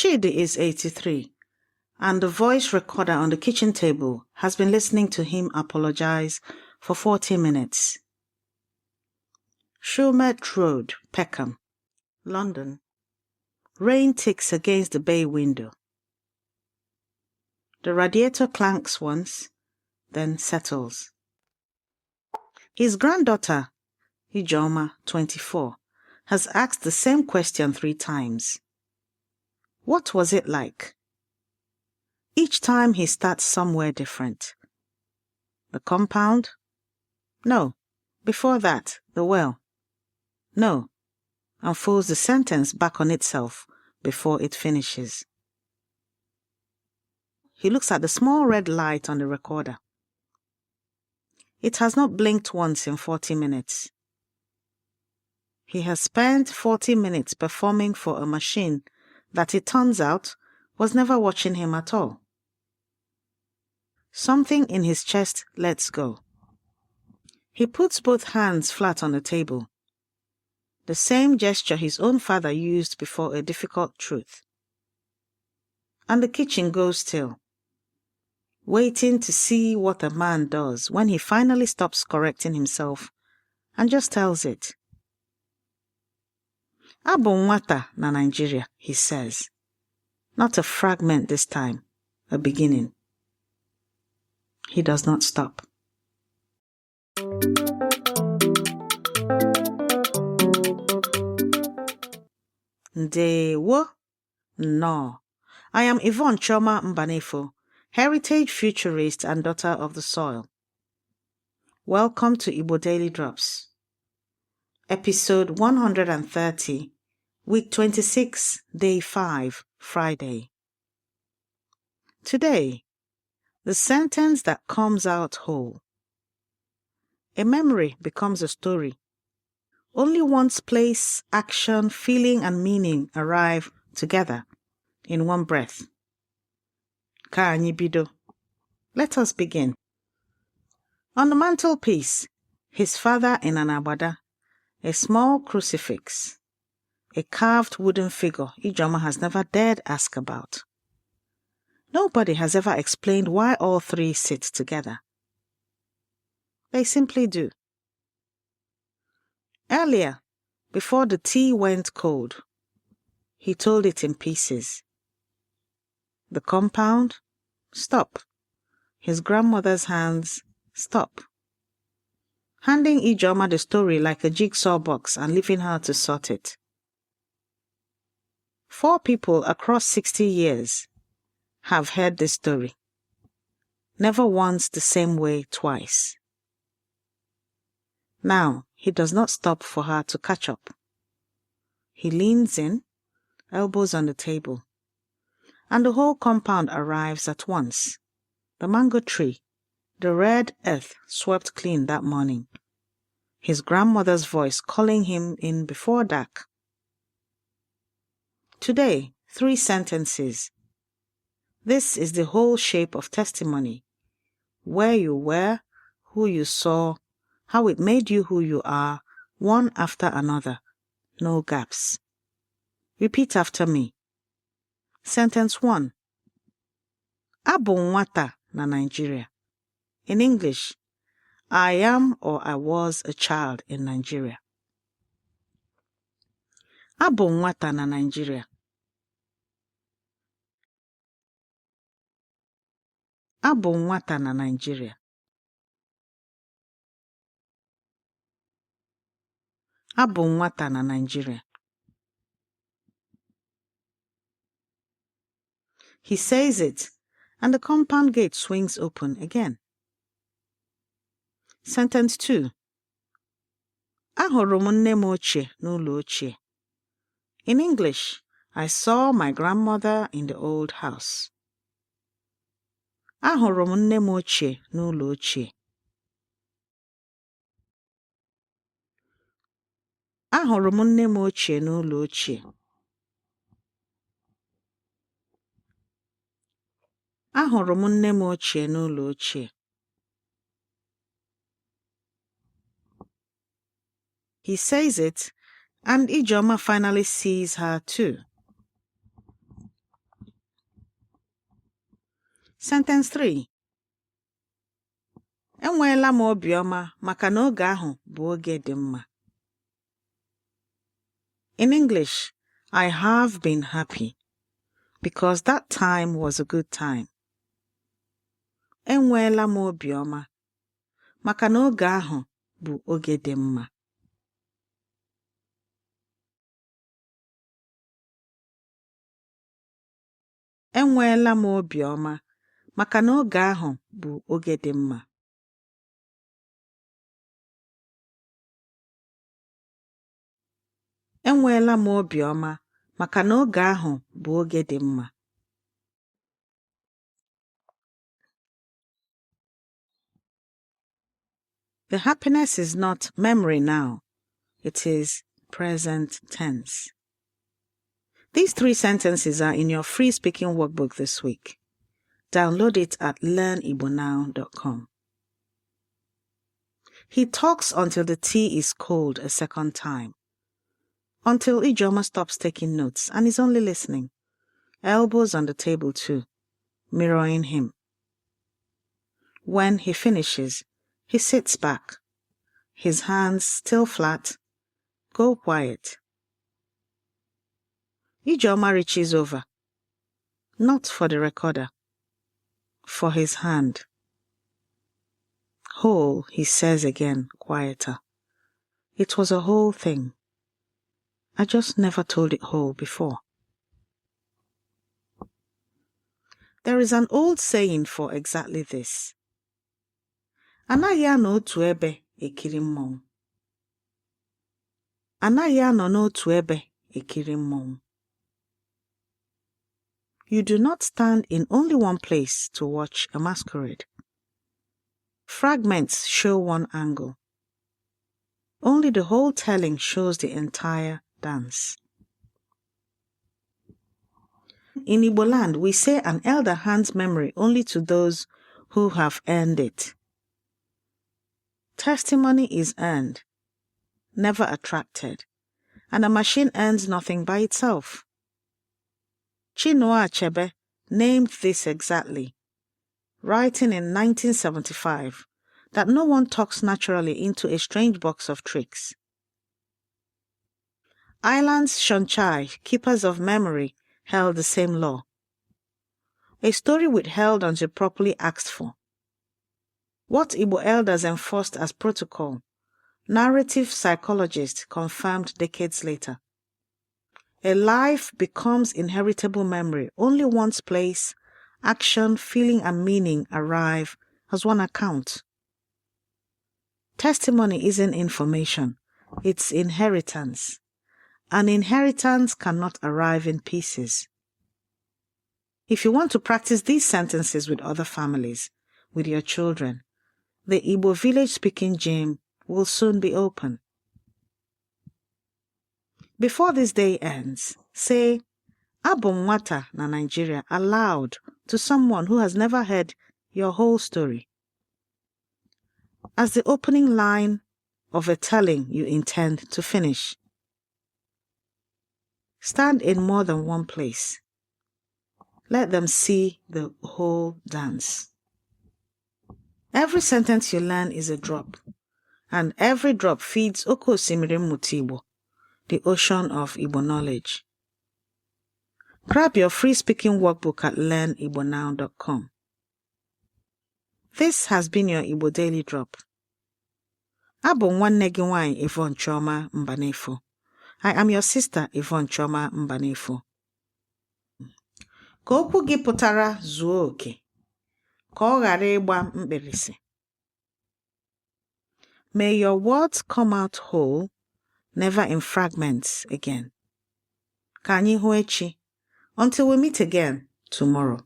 Chidi is 83, and the voice recorder on the kitchen table has been listening to him apologize for 40 minutes. Shumet Road, Peckham, London. Rain ticks against the bay window. The radiator clanks once, then settles. His granddaughter, Ijoma, 24, has asked the same question 3 times. What was it like? Each time he starts somewhere different. The compound? No. Before that, the well? No. And folds the sentence back on itself before it finishes. He looks at the small red light on the recorder. It has not blinked once in 40 minutes. He has spent 40 minutes performing for a machine that, it turns out, was never watching him at all. Something in his chest lets go. He puts both hands flat on the table. The same gesture his own father used before a difficult truth. And the kitchen goes still, waiting to see what a man does when he finally stops correcting himself and just tells it. Abụ nwata na Nigeria, he says. Not a fragment this time, a beginning. He does not stop. Ndewo. No. I am Yvonne Mbanefo, heritage futurist and daughter of the soil. Welcome to Igbo Daily Drops. Episode 130, week 26, day 5, Friday. Today, the sentence that comes out whole. A memory becomes a story. Only once place, action, feeling, and meaning arrive together in one breath. Ka anyị bido. Let us begin. On the mantelpiece, his father in an agbada, a small crucifix, a carved wooden figure Ijoma has never dared ask about. Nobody has ever explained why all 3 sit together. They simply do. Earlier, before the tea went cold, he told it in pieces. The compound? Stop. His grandmother's hands? Stop. Handing Ijoma the story like a jigsaw box and leaving her to sort it. 4 people across 60 years have heard this story. Never once the same way twice. Now, he does not stop for her to catch up. He leans in, elbows on the table, and the whole compound arrives at once. The mango tree, the red earth swept clean that morning. His grandmother's voice calling him in before dark. Today, 3 sentences. This is the whole shape of testimony. Where you were, who you saw, how it made you who you are, one after another. No gaps. Repeat after me. Sentence 1. Abụ nwata na Nigeria. In English, I am or I was a child in Nigeria. Abụ nwata na Nigeria. Abụ nwata na Nigeria. Abụ nwata na Nigeria. He says it, and the compound gate swings open again. Sentence 2. Ahụrụ m nne m ochie n'ụlọ ochie. In English, I saw my grandmother in the old house. Ahụrụ m nne m ochie n'ụlọ ochie. Ahụrụ m nne m ochie n'ụlọ ochie. Ahụrụ m nne m ochie n'ụlọ ochie. He says it, and Ijoma finally sees her too. Sentence 3. Enweela m obiọma maka na oge ahụ bụ oge dị mma. In English, I have been happy because that time was a good time. Enweela m obiọma maka na oge ahụ bụ oge dị mma. Enweela m obiọma maka na oge ahụ bụ oge dị mma. Enweela m obiọma maka na oge ahụ bụ oge dị mma. The happiness is not memory now. It is present tense. These 3 sentences are in your free speaking workbook this week. Download it at learnigbonnow.com. He talks until the tea is cold a second time. Until Ijeoma stops taking notes and is only listening. Elbows on the table too, mirroring him. When he finishes, he sits back. His hands still flat. Go quiet. Ijeoma reaches over. Not for the recorder. For his hand. Whole, he says again, quieter. It was a whole thing. I just never told it whole before. There is an old saying for exactly this. Anaghị anọ otu ebe ekiri mmọnwụ. Anaghị anọ n'otu ebe ekiri mmọnwụ. You do not stand in only one place to watch a masquerade. Fragments show one angle. Only the whole telling shows the entire dance. In Igbo land, we say an elder hands memory only to those who have earned it. Testimony is earned, never attracted, and a machine earns nothing by itself. Chinua Achebe named this exactly, writing in 1975 that no one talks naturally into a strange box of tricks. Island's Shonchai, keepers of memory, held the same law. A story withheld until properly asked for. What Igbo elders enforced as protocol, narrative psychologists confirmed decades later. A life becomes inheritable memory only once place, action, feeling, and meaning arrive as one account. Testimony isn't information, it's inheritance. An inheritance cannot arrive in pieces. If you want to practice these sentences with other families, with your children, the Igbo village speaking gym will soon be open. Before this day ends, say, Abụ m nwata na Nigeria aloud to someone who has never heard your whole story. As the opening line of a telling you intend to finish. Stand in more than one place. Let them see the whole dance. Every sentence you learn is a drop, and every drop feeds Oke Osimiri Mmụta Igbo, the ocean of Igbo knowledge. Grab your free speaking workbook at learnigbonnow.com. This has been your Igbo Daily Drop. Abụ nwanne gị nwanyị Yvonne Chioma Mbanefo. I am your sister Yvonne Chioma Mbanefo. Ka okwu gị pụtara zuo oke, ka ọ ghara ịgba mkpirisi. May your words come out whole, never in fragments again. Ka anyị hụ echi. Until we meet again tomorrow.